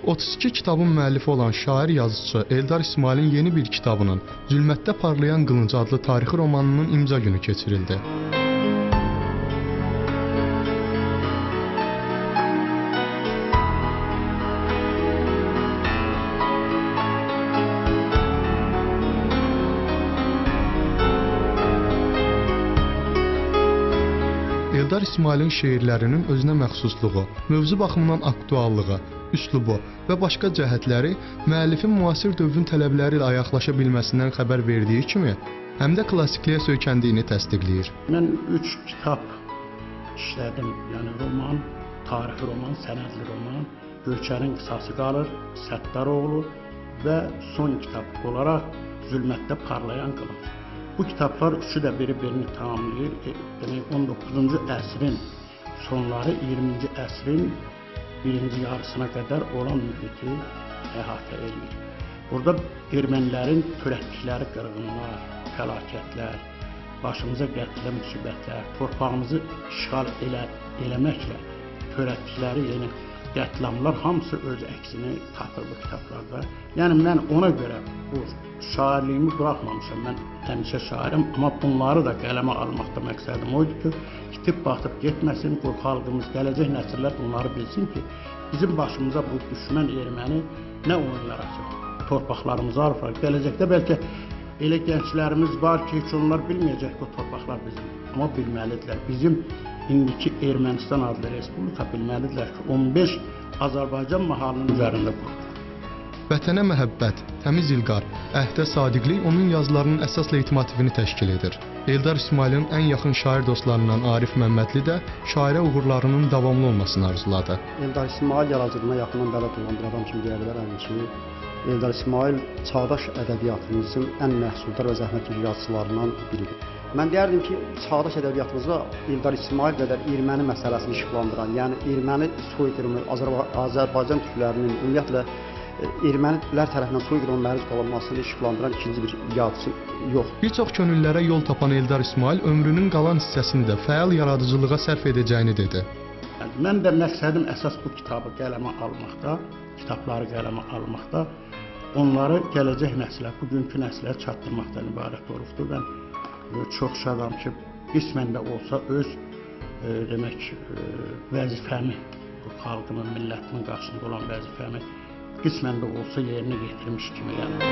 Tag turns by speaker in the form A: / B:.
A: 32 kitabın müəllifi olan şair yazıçı Eldar İsmailin yeni bir kitabının Zülmətdə Parlayan Qılınc adlı tarixi romanının imza günü keçirildi. Eldar İsmailin şeirlərinin özünə məxsusluğu, mövzu baxımından aktuallığı, üslubu və başqa cəhətləri müəllifin müasir dövrün tələbləri ilə ayaqlaşa bilməsindən xəbər verdiyi kimi, həm də klassikliyə söykəndiyini təsdiqləyir.
B: Mən 3 kitab işlədim, yəni roman, tarixi roman, sənədli roman, Göyçərin qısası qalır, Səttaroğlu və son kitab olaraq Zülmətdə Parlayan Qılınc. Bu kitablar üçü də biri-birini tamamlayır. Demək 19-cu əsrin sonları 20-ci əsrin birinci yarısına qədər olan mühiti əhatə edir. Burada ermənilərin törətdikləri qırğınlar, fəlakətlər, başımıza gətirilən müsibətlər, torpağımızı işğal eləməklə törətdikləri yeni qətliamlar hamısı öz əksini tapır bu kitablarda. Yəni mən ona görə bu şairliyimi buraxmamışam. Mən həmişə şairim, amma bunları da qələmə almaqda məqsədim oydu ki, itib batıb getməsin, bu xalqımız, gələcək nəsillər bunları bilsin ki, bizim başımıza bu düşmən erməni nə oyunlar açır, torpaqlarımızı alır. Gələcəkdə bəlkə elə gənclərimiz var ki, heç onlar bilməyəcək ki, o torpaqlar bizim. Amma bilməlidirlər. Bizim indiki Ermənistan adlı respublika bilməlidirlər ki, 15 Azərbaycan mahalının üzərində qurulur.
A: Vətənə məhəbbət, təmiz ilqar, əhdə sadiqlik onun yazılarının əsas leytmotivini təşkil edir. Eldar İsmailin ən yaxın şair dostlarından Arif Məmmədli də şairə uğurlarının davamlı olmasını arzuladı.
C: Eldar İsmail yaradıcılığına yaxından bəlad olan bir adam kimi deyə bilərəm ki, Eldar İsmail çağdaş ədəbiyyatımızın ən məhsuldar və zəhmətkeş yazıçılarından biridir. Mən deyərdim ki, çağdaş ədəbiyyatımızda Eldar İsmail qədər erməni məsələsini işıqlandıran, yəni erməni soyqırımı, Azərbaycan türklərinin ümumiyyətlə ermənilər tərəfindən soyqırıma məruz qalınmasını işıqlandıran ikinci bir yazıçı yox.
A: Bir çox könüllərə yol tapan Eldar İsmail ömrünün qalan hissəsini də fəal yaradıcılığa sərf edəcəyini dedi.
B: Mən də məqsədim əsas bu kitabı qələmə almaqda, kitabları qələmə almaqda, onları gələcək nəslə, bugünkü nəslə çatdırmaqdan ibarət olubdur. Mən çox şadam ki, qismən də olsa öz demək vəzifəmi, bu xalqımın, millətimin qarşısında olan vəzifəmi qismən də olsa yerinə getirmiş kimi gəldim.